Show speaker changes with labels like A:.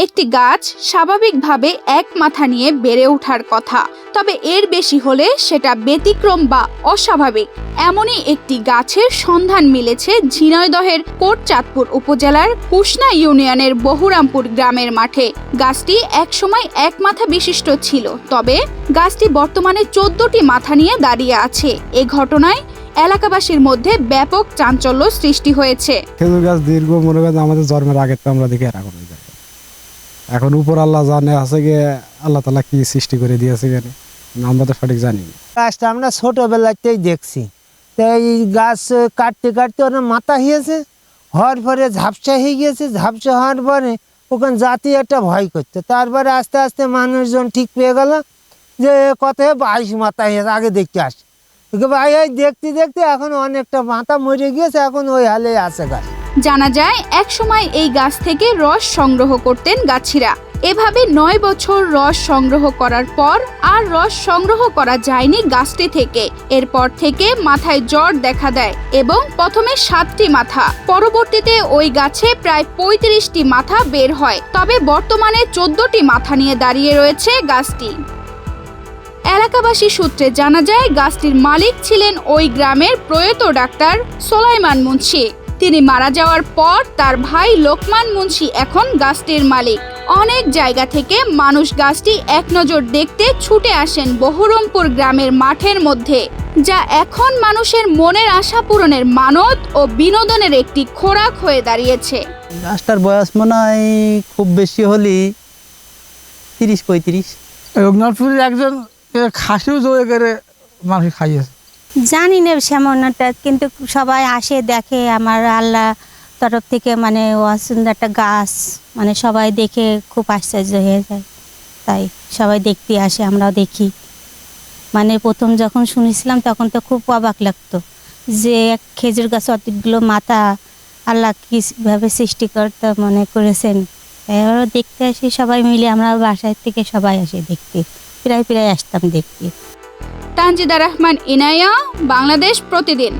A: একটি গাছ স্বাভাবিকভাবে এক মাথা নিয়ে বেড়ে ওঠার কথা, তবে এর বেশি হলে সেটা ব্যতিক্রম বা অস্বাভাবিক। এমনই একটি গাছের সন্ধান মিলেছে ঝিনাইদহের কোটচাঁদপুর উপজেলার কুশনা ইউনিয়নের বহুরামপুর গ্রামের মাঠে। গাছটি একসময় এক মাথা বিশিষ্ট ছিল, তবে গাছটি বর্তমানে 14টি মাথা নিয়ে দাঁড়িয়ে আছে। এ ঘটনায় এলাকাবাসীর মধ্যে ব্যাপক চাঞ্চল্য সৃষ্টি হয়েছে।
B: খেজুর গাছ দীর্ঘ মনে করেন আমাদের জন্মের আগে তো আমরা দেখি এখন উপর আল্লাহ জানে আছে গিয়ে আল্লাহ তাআলা কি সৃষ্টি করে দিয়েছে এখানে আমরা তো সঠিক জানি না।
C: গাছটা আমরা ছোটবেলাতেই দেখছি, তো এই গাছ কাটতে কাটতে ওর মাথা হয়েছে, হওয়ার পরে ঝাপসা হয়ে গিয়েছে। ঝাপসা হওয়ার পরে ওখানে জাতি একটা ভয় করতো, তারপরে আস্তে আস্তে মানুষজন ঠিক পেয়ে গেল যে কথায় 22 মাথা হয়েছে, আগে দেখতে আসে। ভাই দেখতে দেখতে এখন অনেকটা মাথা মরে গিয়েছে, এখন ওই হালে আছে গাছ।
A: জানা যায় একসময় এই গাছ থেকে রস সংগ্রহ করতেন গাছিরা। এভাবে 9 বছর রস সংগ্রহ করার পর আর রস সংগ্রহ করা যায়নি গাছটি থেকে। এরপর থেকে মাথায় জ্বর দেখা দেয় এবং প্রথমে 7টি মাথা, পরবর্তীতে ওই গাছে প্রায় 35টি মাথা বের হয়। তবে বর্তমানে 14টি মাথা নিয়ে দাঁড়িয়ে রয়েছে গাছটি। এলাকাবাসী সূত্রে জানা যায় গাছটির মালিক ছিলেন ওই গ্রামের প্রয়াত ডাক্তার সোলাইমান মুন্সি। তিনি মারা যাওয়ার পর তার ভাই লোকমান মুন্সি এখন গাছটির মালিক। অনেক জায়গা থেকে মানুষ গাছটি এক নজর দেখতে ছুটে আসেন বহুরমপুর গ্রামের মাঠের মধ্যে, যা এখন মানুষের মনের আশা পূরণের মানত ও বিনোদনের একটি খোরাক হয়ে দাঁড়িয়েছে।
D: গাছটার বয়স মনে হয় খুব বেশি হলে 30-35।
E: রঘুনাথপুরের একজন খাসিও জোরে করে মানুষ খাইয়েছে।
F: জানি না সেমনটা, কিন্তু সবাই আসে দেখে। আমার আল্লাহ তরফ থেকে মানে সুন্দর একটা গাছ, মানে সবাই দেখে খুব আশ্চর্য হয়ে যায়, তাই সবাই দেখতে আসে, আমরাও দেখি। মানে প্রথম যখন শুনেছিলাম তখন তো খুব অবাক লাগতো যে এক খেজুর গাছ অতগুলো মাথা আল্লাহ কীভাবে সৃষ্টিকর্তা মনে করেছেন। এবারও দেখতে আসি সবাই মিলে, আমরা বাসায় থেকে সবাই আসে দেখতে, প্রায় আসতাম দেখতে।
A: তানজিদা রহমান ইনায়া, বাংলাদেশ প্রতিদিন।